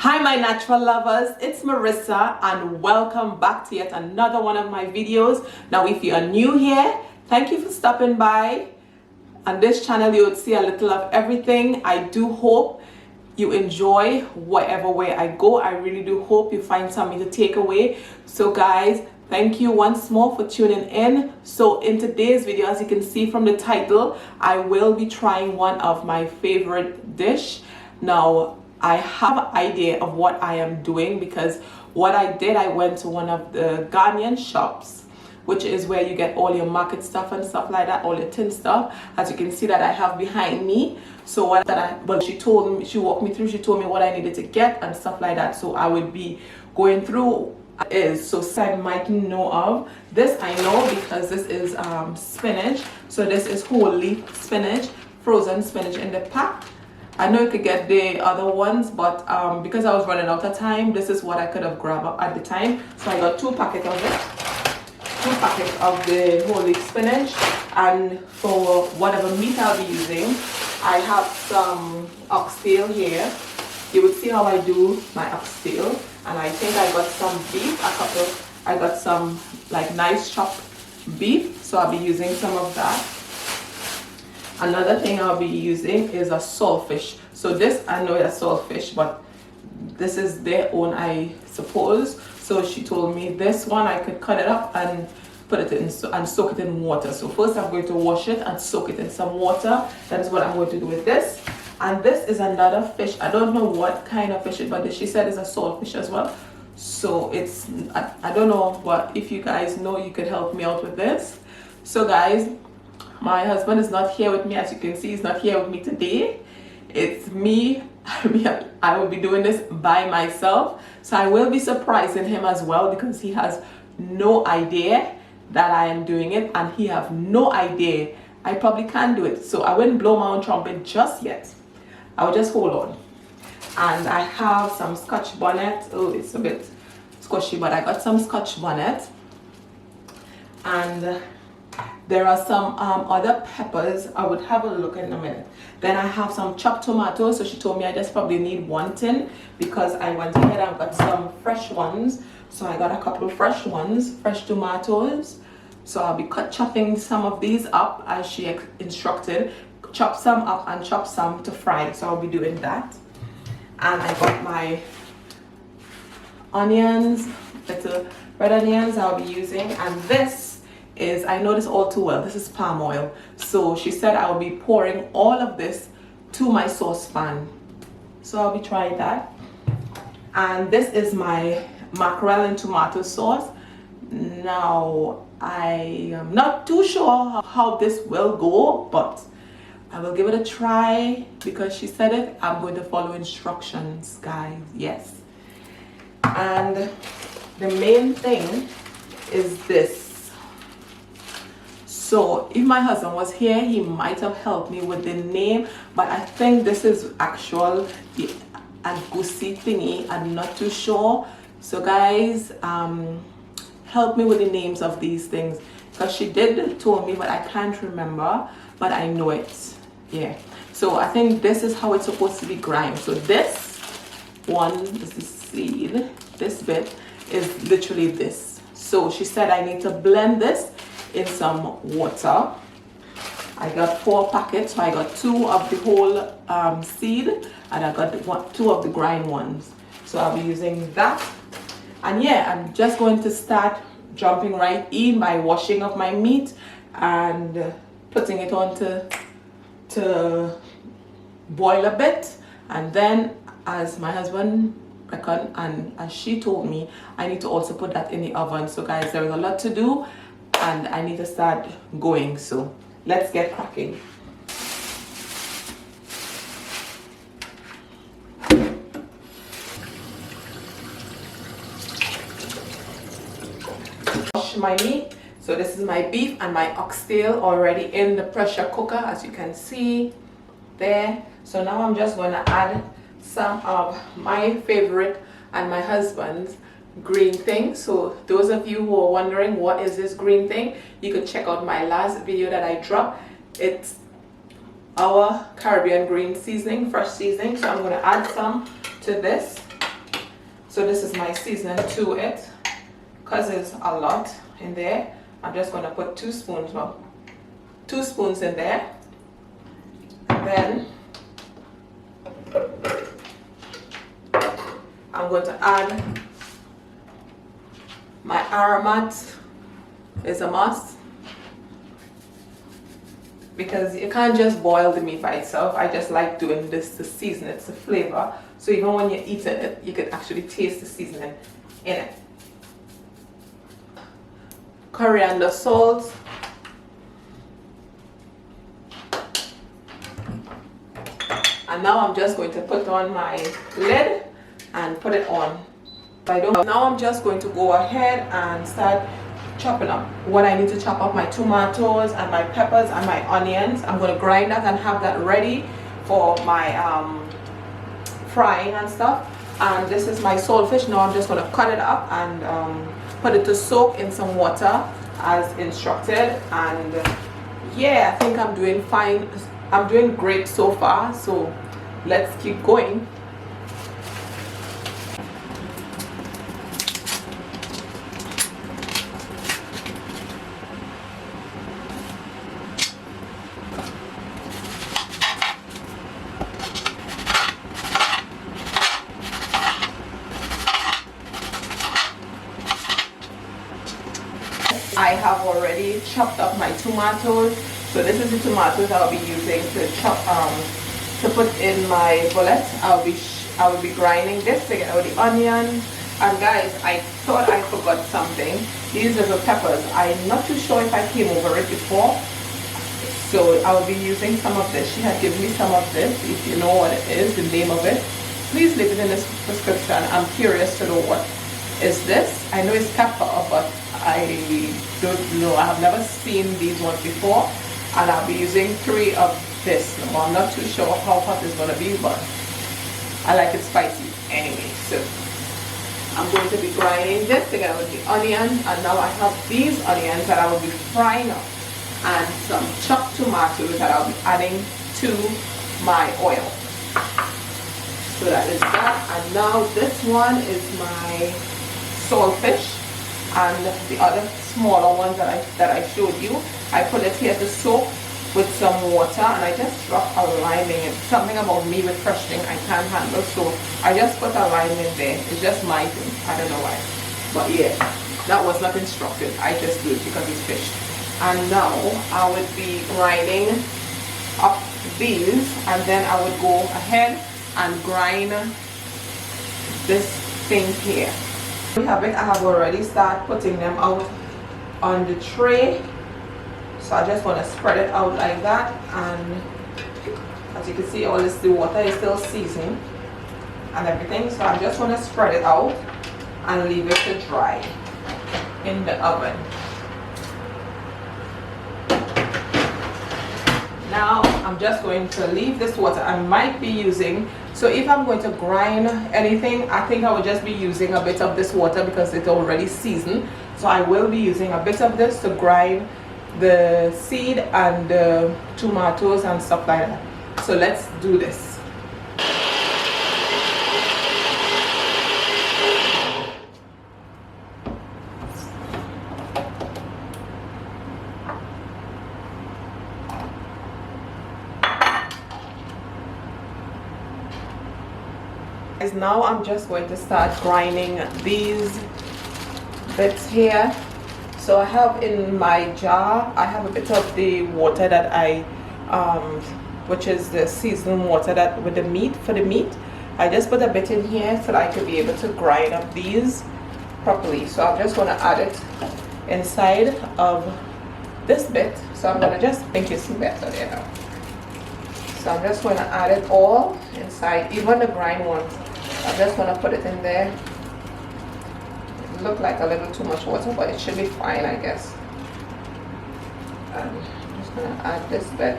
Hi my natural lovers, it's Marissa and welcome back to yet another one of my videos. Now if you are new here, thank you for stopping by. On this channel you would see a little of everything. I do hope you enjoy whatever way I go. I really do hope you find something to take away. So guys, thank you once more for tuning in. So in today's video, as you can see from the title, I will be trying one of my favorite dish. Now I have an idea of what I am doing because what I did, I went to one of the Ghanaian shops, which is where you get all your market stuff and stuff like that, all your tin stuff, as you can see that I have behind me. So she told me, she walked me through, she told me what I needed to get and stuff like that. So I would be going through so I might know of this. I know because this is spinach. So this is whole leaf spinach, frozen spinach in the pack. I know you could get the other ones, but because I was running out of time, this is what I could have grabbed at the time. So I got 2 packets of it, 2 packets of the whole leaf spinach. And for whatever meat I'll be using, I have some oxtail here. You would see how I do my oxtail. And I think I got some beef, I got some like nice chopped beef. So I'll be using some of that. Another thing I'll be using is a saltfish. So this, I know it's saltfish, but this is their own, I suppose. So she told me this one I could cut it up and put it in and soak it in water. So first I'm going to wash it and soak it in some water. That is what I'm going to do with this. And this is another fish. I don't know what kind of fish it, but she said it's a saltfish as well. So it's, I don't know, but if you guys know, you could help me out with this. So guys, my husband is not here with me. As you can see, he's not here with me today. It's me. I will be doing this by myself. So I will be surprising him as well because he has no idea that I am doing it and he have no idea I probably can't do it. So I wouldn't blow my own trumpet just yet. I will just hold on. And I have some scotch bonnet. Oh, it's a bit squishy, but I got some scotch bonnet. And there are some other peppers. I would have a look in a minute. Then I have some chopped tomatoes. So she told me I just probably need 1 tin because I went ahead and got some fresh ones. So I got a couple of fresh ones, fresh tomatoes. So I'll be chopping some of these up as she instructed. Chop some up and chop some to fry. So I'll be doing that. And I got my onions, little red onions I'll be using. And this is, I know this all too well, this is palm oil. So she said I will be pouring all of this to my saucepan. So I'll be trying that. And this is my mackerel and tomato sauce. Now I am not too sure how this will go, but I will give it a try because she said it. I'm going to follow instructions, guys. Yes. And the main thing is this. So if my husband was here, he might have helped me with the name, but I think this is actual the agusi thingy. I'm not too sure. So guys, help me with the names of these things because she did told me, but I can't remember, but I know it. Yeah. So I think this is how it's supposed to be grind. So this one is the seed. This bit is literally this. So she said I need to blend this in some water. I got 4 packets, so I got 2 of the whole seed and I got 2 of the grind ones. So I'll be using that. And yeah, I'm just going to start jumping right in by washing of my meat and putting it on to boil a bit. And then as my husband reckoned and as she told me, I need to also put that in the oven. So guys, there is a lot to do and I need to start going. So let's get cracking. Wash my meat. So this is my beef and my oxtail already in the pressure cooker, as you can see there. So now I'm just going to add some of my favorite and my husband's green thing. So those of you who are wondering what is this green thing, you can check out my last video that I dropped. It's our Caribbean green seasoning, fresh seasoning. So I'm going to add some to this. So this is my seasoning to it. Because there's a lot in there, I'm just going to put 2 spoons, well, 2 spoons in there. And then I'm going to add my aromat. Is a must, because you can't just boil the meat by itself. I just like doing this to season it, the flavor, so even when you're eating it, you can actually taste the seasoning in it. Coriander, salt, and now I'm just going to put on my lid and put it on. Now I'm just going to go ahead and start chopping up what I need to chop up: my tomatoes and my peppers and my onions. I'm going to grind that and have that ready for my frying and stuff. And this is my saltfish. Now I'm just going to cut it up and put it to soak in some water as instructed. And yeah, I think I'm doing fine. I'm doing great so far, so let's keep going. I have already chopped up my tomatoes. So this is the tomatoes I'll be using to chop to put in my bullet. I will be grinding this together with the onion. And guys, I thought I forgot something. These little peppers, I'm not too sure if I came over it before. So I'll be using some of this. She had given me some of this. If you know what it is, the name of it, please leave it in the description. I'm curious to know what is this. I know it's pepper, but I don't know. I have never seen these ones before, and I'll be using 3 of this. Now, I'm not too sure how hot it's going to be, but I like it spicy anyway. So I'm going to be grinding this together with the onion, and now I have these onions that I will be frying up, and some chopped tomatoes that I'll be adding to my oil. So that is that. And now this one is my saltfish, and the other smaller ones that I showed you, I put it here to soak with some water, and I just dropped a lime in it. Something about me with fresh thing I can't handle, so I just put a lime in there. It's just my thing, I don't know why, but yeah, that was not instructed. I just do it because it's fish. And now I would be grinding up these, and then I would go ahead and grind this thing here. We have it. I have already started putting them out on the tray, so I just want to spread it out like that. And as you can see, all this, the water is still seasoning and everything, so I just want to spread it out and leave it to dry in the oven. Now I'm just going to leave this water. I might be using, so if I'm going to grind anything, I think I would just be using a bit of this water because it's already seasoned. So I will be using a bit of this to grind the seed and the tomatoes and stuff like that. So let's do this. Now I'm just going to start grinding these bits here. So I have in my jar, I have a bit of the water that I which is the seasoned water that with the meat, for the meat. I just put a bit in here so that I could be able to grind up these properly. So I'm just going to add it inside of this bit. So I'm going to just think it's better there now. So I'm just going to add it all inside, even the grind ones. I'm just going to put it in there. It looked like a little too much water, but it should be fine, I guess. And I'm just going to add this bit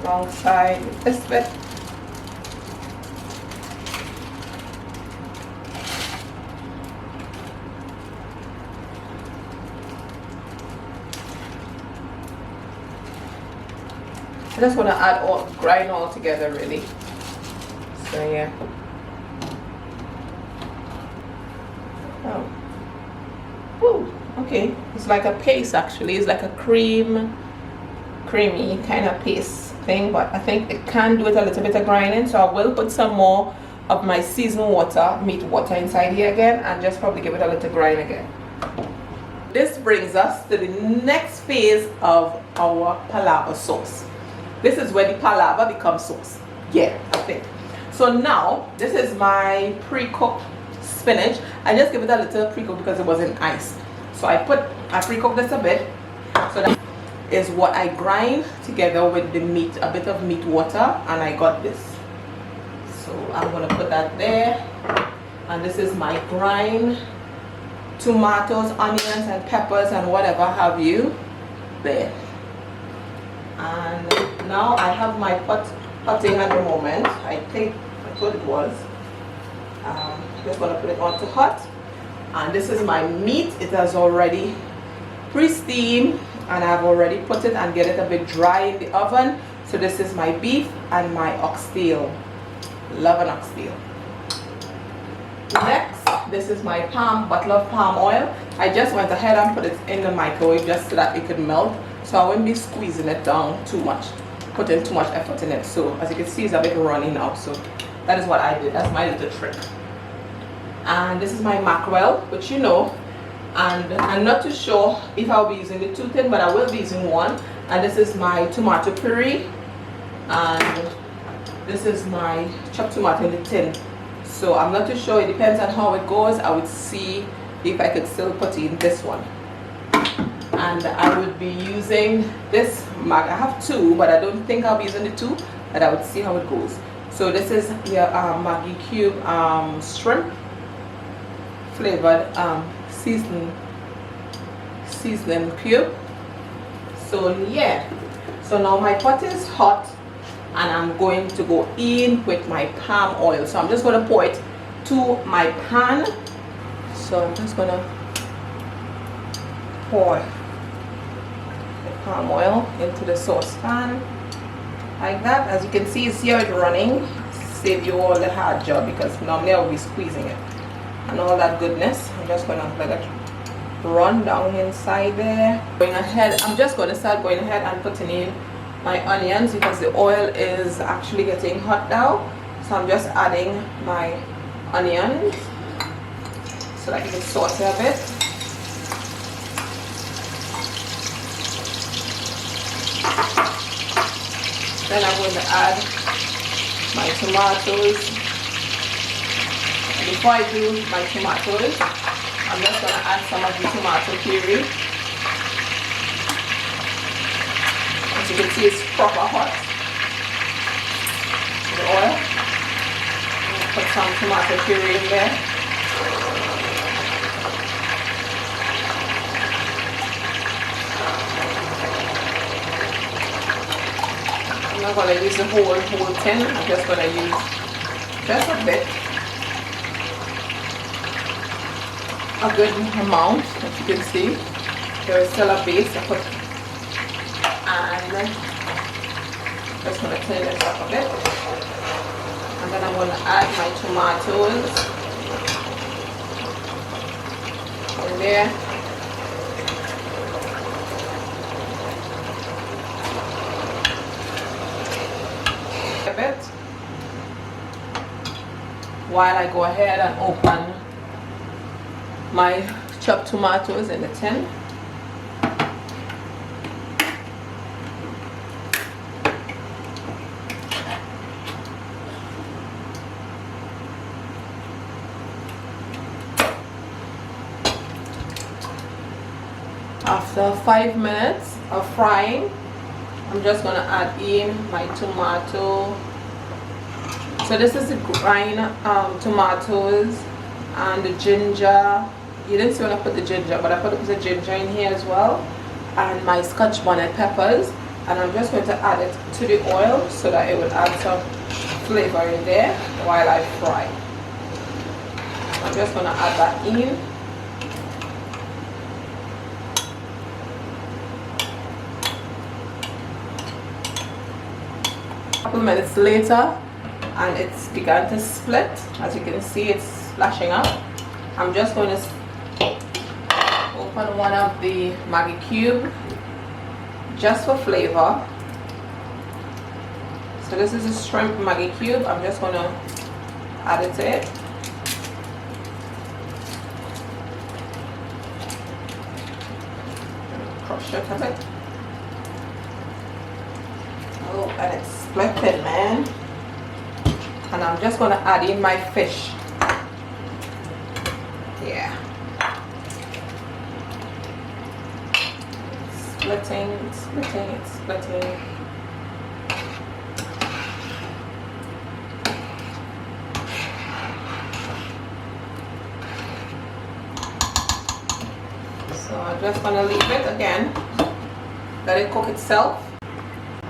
alongside with this bit. I just want to add all, grind all together really. So So yeah. Oh. Ooh, okay. It's like a paste actually. It's like a creamy kind of paste thing, but I think it can do it a little bit of grinding, so I will put some more of my seasoned water, meat water inside here again, and just probably give it a little grind again. This brings us to the next phase of our palava sauce. This is where the palava becomes sauce. Yeah, I think. So now, this is my pre-cooked spinach. I just give it a little pre-cook because it was in ice. So I pre-cooked this a bit. So that is what I grind together with the meat, a bit of meat water, and I got this. So I'm gonna put that there. And this is my grind tomatoes, onions, and peppers, and whatever have you there. And now I have my pot potting at the moment. I think that's what it was. Just gonna put it on to hot. And this is my meat. It has already pre-steamed, and I've already put it and get it a bit dry in the oven. So this is my beef and my oxtail. Love an oxtail. Next, this is my bottle of palm oil. I just went ahead and put it in the microwave just so that it could melt. So I won't be squeezing it down too much, putting too much effort in it. So as you can see, it's a bit runny now. So that is what I did. That's my little trick. And this is my mackerel, which you know. And I'm not too sure if I'll be using the 2 tin, but I will be using 1. And this is my tomato puree. And this is my chopped tomato in the tin. So I'm not too sure. It depends on how it goes. I would see if I could still put in this one. And I would be using this I have 2, but I don't think I'll be using the 2, but I would see how it goes. So this is your Maggi cube shrimp flavored seasoning cube. So yeah, so now my pot is hot, and I'm going to go in with my palm oil. So I'm just going to pour it to my pan. So I'm just going to pour the palm oil into the saucepan like that. As you can see, you see how it's running. Save you all the hard job, because normally I will be squeezing it and all that goodness. I'm just going to let it run down inside there. I'm just going to start going ahead and putting in my onions, because the oil is actually getting hot now. So I'm just adding my onions so that I can saute a bit. Then I'm going to add my tomatoes. And before I do my tomatoes, I'm just going to add some of the tomato puree. As you can see, it's proper hot. The oil. Put some tomato puree in there. I'm not going to use the whole tin. I'm just going to use just a bit. A good amount, as you can see. There is still a base I put. And just going to clean this up a bit. And then I'm going to add my tomatoes in there. A bit. While I go ahead and open my chopped tomatoes in the tin. After 5 minutes of frying, I'm just going to add in my tomato. So this is the grind tomatoes and the ginger. You didn't see when I put the ginger, but I put the ginger in here as well. And my scotch bonnet peppers. And I'm just going to add it to the oil so that it will add some flavor in there while I fry. I'm just going to add that in. A couple minutes later, and it's begun to split. As you can see, it's splashing up. I'm just going to open one of the Maggi cube just for flavor. So this is a shrimp Maggi cube. I'm just going to add it to it. Crush it a bit. Oh, and it's splitting, man. And I'm just going to add in my fish. Yeah. Splitting, it's splitting, it's splitting. So I'm just going to leave it again. Let it cook itself.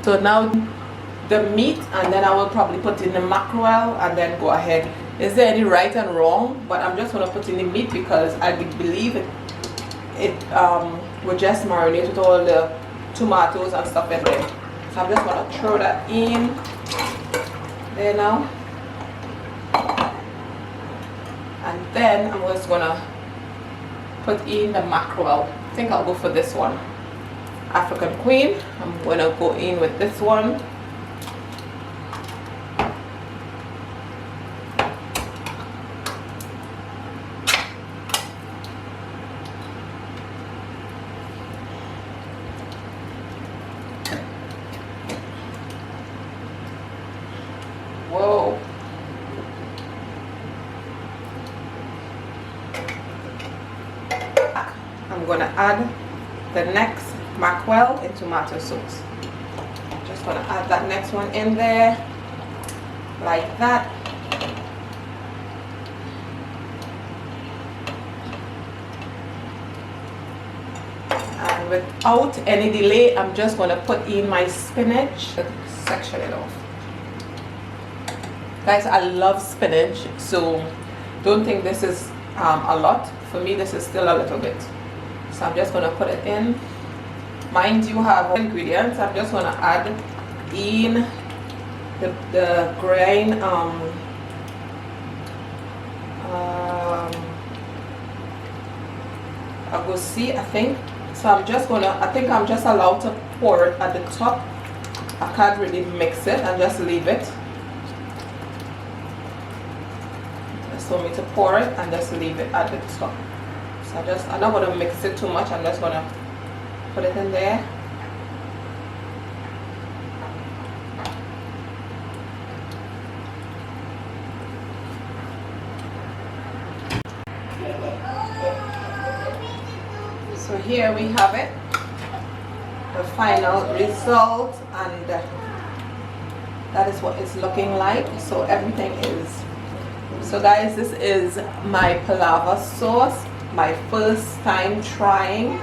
So now the meat, and then I will probably put in the mackerel and then go ahead. Is there any right and wrong? But I'm just going to put in the meat because I believe it will just marinate with all the tomatoes and stuff in there. So I'm just going to throw that in there now. And then I'm just going to put in the mackerel. I think I'll go for this one. African Queen. I'm going to go in with this one. Whoa. I'm going to add the next mackerel in tomato sauce. Just going to add that next one in there like that. And without any delay, I'm just going to put in my spinach. Section it off. Guys, I love spinach, so don't think this is a lot. For me, this is still a little bit. So I'm just going to put it in. Mind you have ingredients. I'm just going to add in the grain agusi, I think. So I'm just going to, I think I'm just allowed to pour it at the top. I can't really mix it and just leave it. Just want me to pour it and just leave it at the top. So I'm not going to mix it too much. I'm just going to put it in there. So here we have it, the final result, and that is what it's looking like. So everything is, so guys, this is my Palava sauce, my first time trying,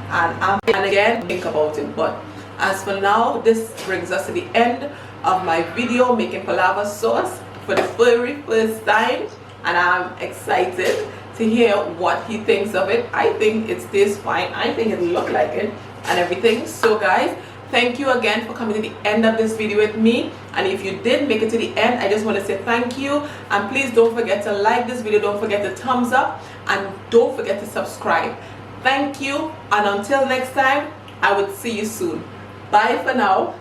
and again think about it. But as for now, this brings us to the end of my video making Palava sauce for the very first time, and I'm excited to hear what he thinks of it. I think it tastes fine. I think it looked like it and everything. So guys, thank you again for coming to the end of this video with me. And if you did make it to the end, I just want to say thank you. And please don't forget to like this video. Don't forget to thumbs up. And don't forget to subscribe. Thank you. And until next time, I would see you soon. Bye for now.